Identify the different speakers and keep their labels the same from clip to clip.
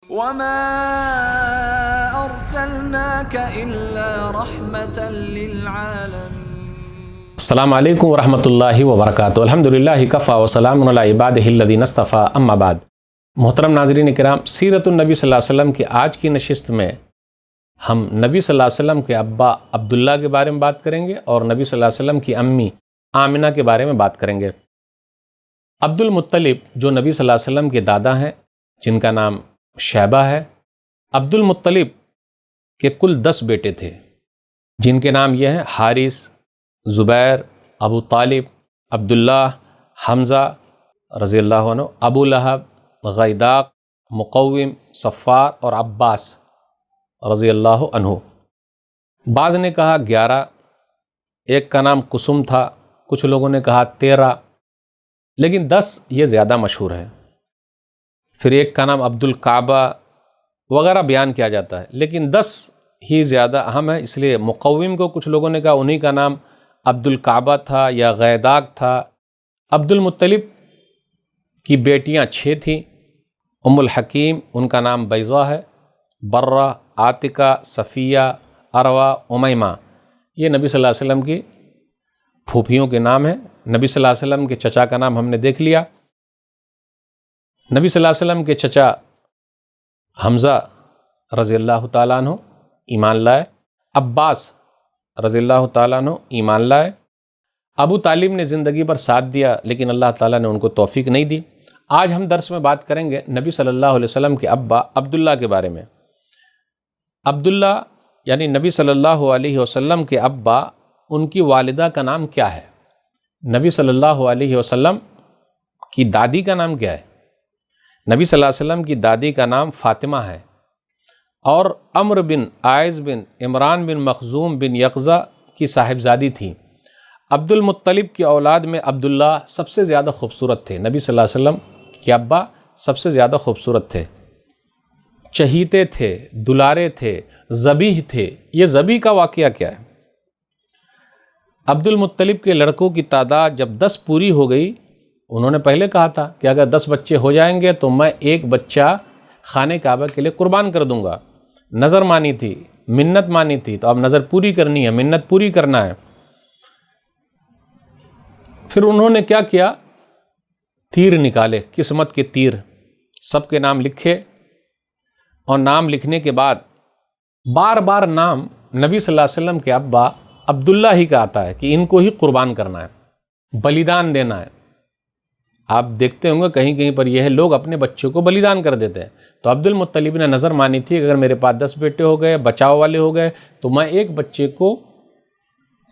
Speaker 1: وما أرسلناك إلا رحمة للعالمين۔
Speaker 2: السلام علیکم ورحمۃ اللہ وبرکاتہ۔ الحمدللہ کفا وسلام علی عبادہ الذین اصطفیٰ، اما بعد۔ محترم ناظرین کرام، سیرت النبی صلی اللہ علیہ وسلم کی آج کی نشست میں ہم نبی صلی اللہ علیہ وسلم کے ابا عبداللہ کے بارے میں بات کریں گے اور نبی صلی اللہ علیہ وسلم کی امی آمنہ کے بارے میں بات کریں گے۔ عبد المطلب جو نبی صلی اللہ علیہ وسلم کے دادا ہیں، جن کا نام شیبہ ہے، عبد المطلب کے کل 10 بیٹے تھے، جن کے نام یہ ہیں حارث، زبیر، ابو طالب، عبداللہ، حمزہ رضی اللہ عنہ، ابو لہب، غیداق، مقوم، صفار اور عباس رضی اللہ عنہ۔ بعض نے کہا 11، ایک کا نام قسم تھا، کچھ لوگوں نے کہا 13، لیکن 10 یہ زیادہ مشہور ہے۔ پھر ایک کا نام عبد الکعبہ وغیرہ بیان کیا جاتا ہے، لیکن 10 ہی زیادہ اہم ہے، اس لیے مقوم کو کچھ لوگوں نے کہا انہی کا نام عبد الکعبہ تھا یا غیداق تھا۔ عبد المطلب کی بیٹیاں 6 تھیں، ام الحکیم ان کا نام بیضہ ہے، برہ، عاتقہ، صفیہ، عروہ، امیمہ، یہ نبی صلی اللہ علیہ وسلم کی پھوپھیوں کے نام ہیں۔ نبی صلی اللہ علیہ وسلم کے چچا کا نام ہم نے دیکھ لیا۔ نبی صلی اللہ علیہ وسلم کے چچا حمزہ رضی اللہ تعالیٰ عنہ ایمان لائے، عباس رضی اللہ تعالیٰ عنہ ایمان لائے، ابو طالب نے زندگی بھر ساتھ دیا لیکن اللہ تعالیٰ نے ان کو توفیق نہیں دی۔ آج ہم درس میں بات کریں گے نبی صلی اللہ علیہ وسلم کے ابا عبداللہ کے بارے میں۔ عبداللہ یعنی نبی صلی اللہ علیہ وسلم کے ابا، ان کی والدہ کا نام کیا ہے؟ نبی صلی اللہ علیہ وسلم کی دادی کا نام کیا ہے؟ نبی صلی اللہ علیہ وسلم کی دادی کا نام فاطمہ ہے، اور عمرو بن عائض بن عمران بن مخزوم بن یقظہ کی صاحبزادی تھی۔ عبد المطلب کی اولاد میں عبداللہ سب سے زیادہ خوبصورت تھے۔ نبی صلی اللہ علیہ وسلم کے ابا سب سے زیادہ خوبصورت تھے، چہیتے تھے، دلارے تھے، ذبیح تھے۔ یہ ذبیح کا واقعہ کیا ہے؟ عبد المطلب کے لڑکوں کی تعداد جب 10 پوری ہو گئی، انہوں نے پہلے کہا تھا کہ اگر 10 بچے ہو جائیں گے تو میں ایک بچہ خانہ کعبہ کے لیے قربان کر دوں گا۔ نظر مانی تھی، منت مانی تھی، تو اب نظر پوری کرنی ہے، منت پوری کرنا ہے۔ پھر انہوں نے کیا کیا؟ تیر نکالے، قسمت کے تیر، سب کے نام لکھے، اور نام لکھنے کے بعد بار بار نام نبی صلی اللہ علیہ وسلم کے ابا عبداللہ ہی کا آتا ہے کہ ان کو ہی قربان کرنا ہے، بلیدان دینا ہے۔ آپ دیکھتے ہوں گے کہیں کہیں پر یہ ہے، لوگ اپنے بچوں کو بلیدان کر دیتے ہیں۔ تو عبد المطلب نے نظر مانی تھی کہ اگر میرے پاس 10 بیٹے ہو گئے، بچاؤ والے ہو گئے، تو میں ایک بچے کو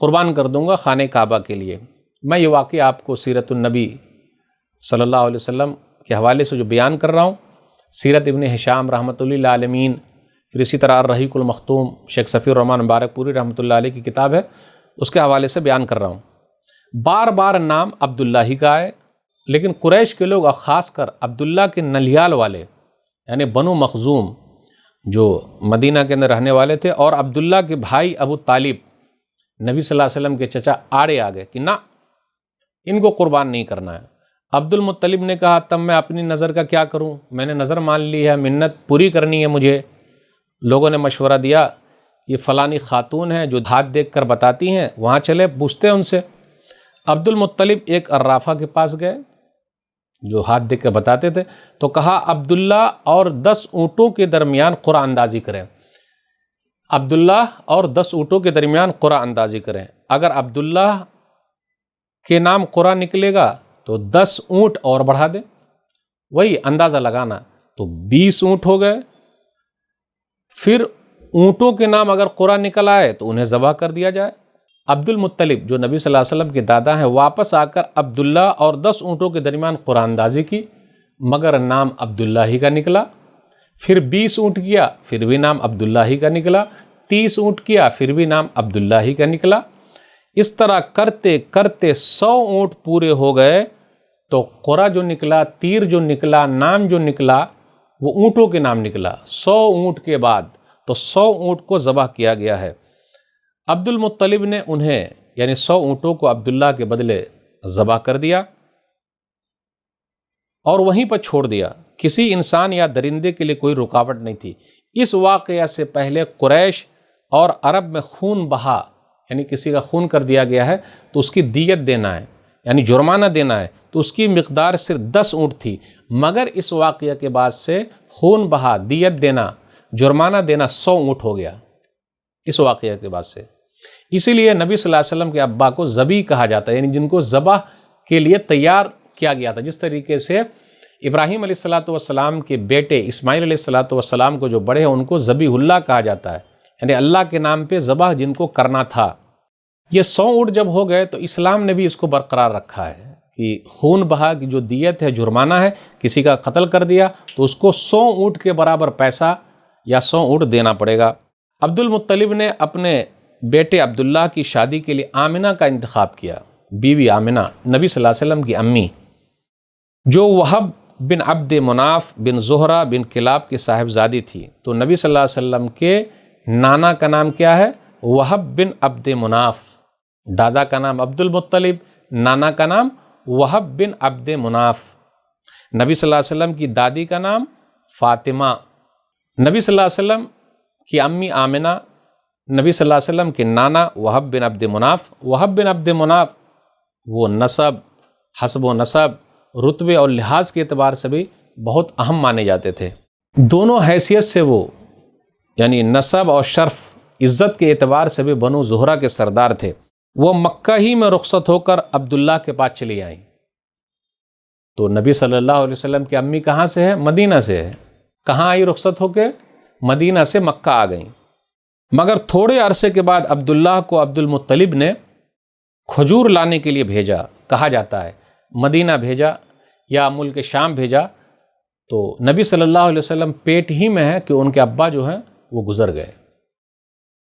Speaker 2: قربان کر دوں گا خانہ کعبہ کے لیے۔ میں یہ واقعہ آپ کو سیرت النبی صلی اللہ علیہ وسلم کے حوالے سے جو بیان کر رہا ہوں، سیرت ابن ہشام رحمۃ اللہ علیہ، پھر اسی طرح الرحیق المختوم شیخ صفی الرحمن مبارک پوری رحمۃ اللہ علیہ کی کتاب ہے، اس کے حوالے سے بیان کر رہا ہوں۔ بار بار نام عبداللہ ہی کا آئے، لیکن قریش کے لوگ، اور خاص کر عبداللہ کے نلیال والے یعنی بنو مخزوم جو مدینہ کے اندر رہنے والے تھے، اور عبداللہ کے بھائی ابو طالب، نبی صلی اللہ علیہ وسلم کے چچا، آڑے آ گئے کہ نہ، ان کو قربان نہیں کرنا ہے۔ عبد المطلب نے کہا تب میں اپنی نظر کا کیا کروں؟ میں نے نظر مان لی ہے، منت پوری کرنی ہے مجھے۔ لوگوں نے مشورہ دیا یہ فلانی خاتون ہے جو ہاتھ دیکھ کر بتاتی ہیں، وہاں چلے پوچھتے ہیں ان سے۔ عبد المطلب ایک عرافہ کے پاس گئے جو ہاتھ دیکھ کر بتاتے تھے، تو کہا عبداللہ اور 10 اونٹوں کے درمیان قرعہ اندازی کریں۔ عبداللہ اور 10 اونٹوں کے درمیان قرعہ اندازی کریں، اگر عبداللہ کے نام قرعہ نکلے گا تو 10 اونٹ اور بڑھا دیں، وہی اندازہ لگانا، تو 20 اونٹ ہو گئے۔ پھر اونٹوں کے نام اگر قرعہ نکل آئے تو انہیں ذبح کر دیا جائے۔ عبد المطلب جو نبی صلی اللہ علیہ وسلم کے دادا ہیں، واپس آ کر عبداللہ اور 10 اونٹوں کے درمیان قرعہ اندازی کی، مگر نام عبداللہ ہی کا نکلا۔ پھر 20 اونٹ کیا، پھر بھی نام عبداللہ ہی کا نکلا۔ 30 اونٹ کیا، پھر بھی نام عبداللہ ہی کا نکلا۔ اس طرح کرتے کرتے 100 اونٹ پورے ہو گئے تو قرعہ جو نکلا، تیر جو نکلا، نام جو نکلا، وہ اونٹوں کے نام نکلا۔ 100 اونٹ کے بعد تو 100 اونٹ کو ذبح کیا گیا ہے۔ عبد المطلب نے انہیں یعنی 100 اونٹوں کو عبداللہ کے بدلے ذبح کر دیا اور وہیں پر چھوڑ دیا کسی انسان یا درندے کے لیے کوئی رکاوٹ نہیں تھی۔ اس واقعہ سے پہلے قریش اور عرب میں خون بہا، یعنی کسی کا خون کر دیا گیا ہے تو اس کی دیت دینا ہے، یعنی جرمانہ دینا ہے، تو اس کی مقدار صرف 10 اونٹ تھی، مگر اس واقعہ کے بعد سے خون بہا، دیت دینا، جرمانہ دینا 100 اونٹ ہو گیا اس واقعہ کے بعد سے۔ اسی لیے نبی صلی اللہ علیہ وسلم کے ابا کو ذبیح کہا جاتا ہے، یعنی جن کو ذبح کے لیے تیار کیا گیا تھا۔ جس طریقے سے ابراہیم علیہ السلام کے بیٹے اسماعیل علیہ السلام کو جو بڑے ہیں ان کو ذبیح اللہ کہا جاتا ہے، یعنی اللہ کے نام پہ ذبح جن کو کرنا تھا۔ یہ 100 اونٹ جب ہو گئے تو اسلام نے بھی اس کو برقرار رکھا ہے کہ خون بہا کی جو دیت ہے، جرمانہ ہے، کسی کا قتل کر دیا تو اس کو 100 اونٹ کے برابر پیسہ یا 100 اونٹ دینا پڑے گا۔ عبد المطلب نے اپنے بیٹے عبداللہ کی شادی کے لیے آمنہ کا انتخاب کیا، بیوی آمنہ نبی صلی اللہ علیہ وسلم کی امی، جو وہب بن عبد مناف بن زہرہ بن کلاب کی صاحبزادی تھی۔ تو نبی صلی اللہ علیہ وسلم کے نانا کا نام کیا ہے؟ وہب بن عبد مناف، دادا کا نام عبد المطلب، نانا کا نام وہب بن عبد مناف۔ نبی صلی اللہ علیہ وسلم کی دادی کا نام فاطمہ، نبی صلی اللہ علیہ وسلم کی امی آمنہ، نبی صلی اللہ علیہ وسلم کے نانا وہب بن عبد مناف۔ وہب بن عبد مناف وہ نسب، حسب و نسب، رتبے اور لحاظ کے اعتبار سے بھی بہت اہم مانے جاتے تھے۔ دونوں حیثیت سے وہ، یعنی نسب اور شرف، عزت کے اعتبار سے بھی بنو زہرہ کے سردار تھے۔ وہ مکہ ہی میں رخصت ہو کر عبداللہ کے پاس چلی آئیں۔ تو نبی صلی اللہ علیہ وسلم کی امی کہاں سے ہے؟ مدینہ سے ہے۔ کہاں آئی رخصت ہو کے؟ مدینہ سے مکہ آ گئیں۔ مگر تھوڑے عرصے کے بعد عبداللہ کو عبد المطلب نے کھجور لانے کے لیے بھیجا، کہا جاتا ہے مدینہ بھیجا یا ملک شام بھیجا۔ تو نبی صلی اللہ علیہ وسلم پیٹ ہی میں ہے کہ ان کے ابا جو ہیں وہ گزر گئے۔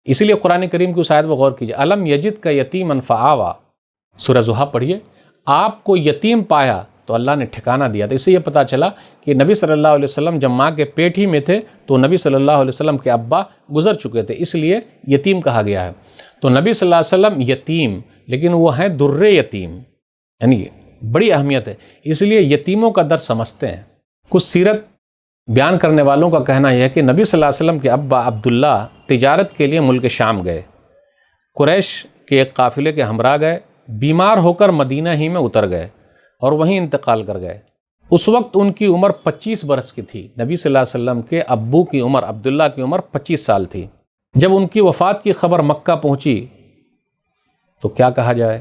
Speaker 2: اسی لیے قرآن کریم کی اس آیت پر غور کیجیے، الم یجد کا یتیما فآویٰ، سورہ زحا پڑھیے، آپ کو یتیم پایا تو اللہ نے ٹھکانہ دیا۔ تو اس سے یہ پتہ چلا کہ نبی صلی اللہ علیہ وسلم جب ماں کے پیٹ ہی میں تھے تو نبی صلی اللہ علیہ وسلم کے ابا گزر چکے تھے، اس لیے یتیم کہا گیا ہے۔ تو نبی صلی اللہ علیہ وسلم یتیم، لیکن وہ ہیں در یتیم، یعنی بڑی اہمیت ہے، اس لیے یتیموں کا درد سمجھتے ہیں۔ کچھ سیرت بیان کرنے والوں کا کہنا یہ ہے کہ نبی صلی اللہ علیہ وسلم کے ابا عبداللہ تجارت کے لیے ملک شام گئے، قریش کے ایک قافلے کے ہمراہ گئے، بیمار ہو کر مدینہ ہی میں اتر گئے اور وہیں انتقال کر گئے۔ اس وقت ان کی عمر 25 برس کی تھی۔ نبی صلی اللہ علیہ وسلم کے ابو کی عمر، عبداللہ کی عمر 25 سال تھی۔ جب ان کی وفات کی خبر مکہ پہنچی تو کیا کہا جائے،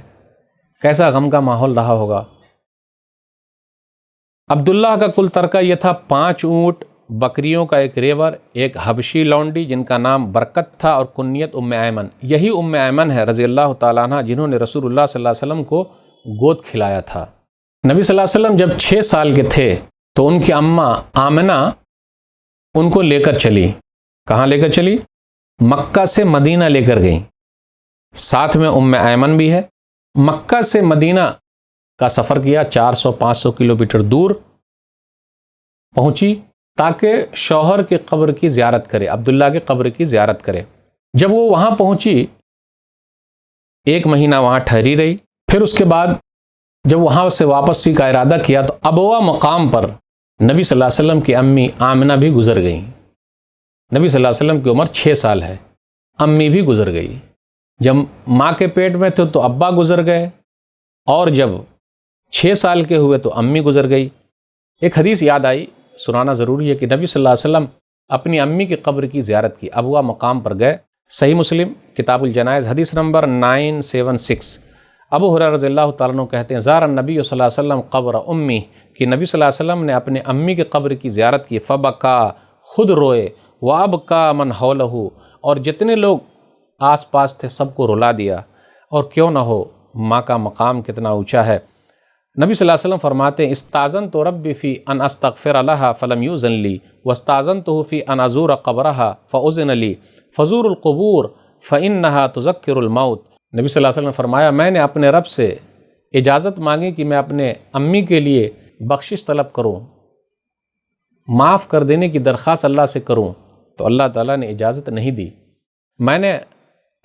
Speaker 2: کیسا غم کا ماحول رہا ہوگا۔ عبداللہ کا کل ترکہ یہ تھا 5 اونٹ، بکریوں کا ایک ریور، ایک حبشی لونڈی جن کا نام برکت تھا اور کنیت ام ایمن۔ یہی ام ایمن ہے رضی اللہ تعالیٰ عنہ جنہوں نے رسول اللہ صلی اللہ علیہ وسلم کو گود کھلایا تھا۔ نبی صلی اللہ علیہ وسلم جب 6 سال کے تھے تو ان کی اماں آمنہ ان کو لے کر چلی۔ کہاں لے کر چلی؟ مکہ سے مدینہ لے کر گئیں، ساتھ میں ام ایمن بھی ہے۔ مکہ سے مدینہ کا سفر کیا، 400-500 کلومیٹر دور پہنچی تاکہ شوہر کے قبر کی زیارت کرے، عبداللہ کے قبر کی زیارت کرے۔ جب وہ وہاں پہنچی 1 مہینہ وہاں ٹھہری رہی، پھر اس کے بعد جب وہاں سے واپسی کا ارادہ کیا تو ابوا مقام پر نبی صلی اللہ علیہ وسلم کی امی آمنہ بھی گزر گئیں۔ نبی صلی اللہ علیہ وسلم کی عمر 6 سال ہے، امی بھی گزر گئی۔ جب ماں کے پیٹ میں تھے تو ابا گزر گئے، اور جب 6 سال کے ہوئے تو امی گزر گئی۔ ایک حدیث یاد آئی، سنانا ضروری ہے کہ نبی صلی اللہ علیہ وسلم اپنی امی کی قبر کی زیارت کی، ابوا مقام پر گئے۔ صحیح مسلم کتاب الجنائز حدیث نمبر 976، ابو ہریرہ رضی اللہ تعالیٰ عنہ کہتے ہیں زار النبی صلی اللہ علیہ وسلم قبر امی، کہ نبی صلی اللہ علیہ وسلم نے اپنے امی کی قبر کی زیارت کی، فبکا، خود روئے، وابکا من حولہ، اور جتنے لوگ آس پاس تھے سب کو رلا دیا۔ اور کیوں نہ ہو، ماں کا مقام کتنا اونچا ہے۔ نبی صلی اللہ علیہ وسلم فرماتے ہیں استاذنت ربی فی ان استغفر لها فلم یؤذن لی واستاذنته فی ان ازور قبرها فاذن لی فزور القبور فانها تذکر الموت۔ نبی صلی اللہ علیہ وسلم نے فرمایا میں نے اپنے رب سے اجازت مانگی کہ میں اپنے امی کے لیے بخشش طلب کروں، معاف کر دینے کی درخواست اللہ سے کروں، تو اللہ تعالیٰ نے اجازت نہیں دی۔ میں نے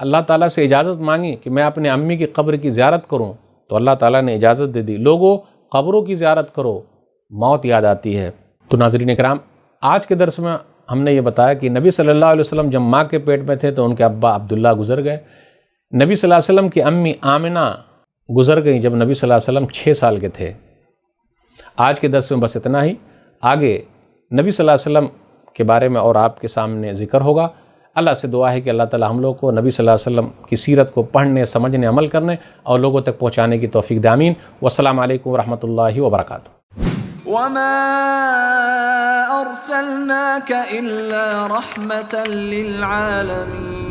Speaker 2: اللہ تعالیٰ سے اجازت مانگی کہ میں اپنے امی کی قبر کی زیارت کروں تو اللہ تعالیٰ نے اجازت دے دی۔ لوگوں قبروں کی زیارت کرو، موت یاد آتی ہے۔ تو ناظرین اکرام، آج کے درس میں ہم نے یہ بتایا کہ نبی صلی اللہ علیہ وسلم جب ماں کے پیٹ میں تھے تو ان کے ابا عبداللہ گزر گئے. نبی صلی اللہ علیہ وسلم کی امی آمنہ گزر گئیں جب نبی صلی اللہ علیہ وسلم 6 سال کے تھے. آج کے درس میں بس اتنا ہی. آگے نبی صلی اللہ علیہ وسلم کے بارے میں اور آپ کے سامنے ذکر ہوگا. اللہ سے دعا ہے کہ اللہ تعالی ہم لوگ کو نبی صلی اللہ علیہ وسلم کی سیرت کو پڑھنے، سمجھنے، عمل کرنے اور لوگوں تک پہنچانے کی توفیق دے. آمین. والسلام علیکم ورحمۃ اللہ وبرکاتہ.
Speaker 1: وما أرسلناك إلا رحمة للعالمين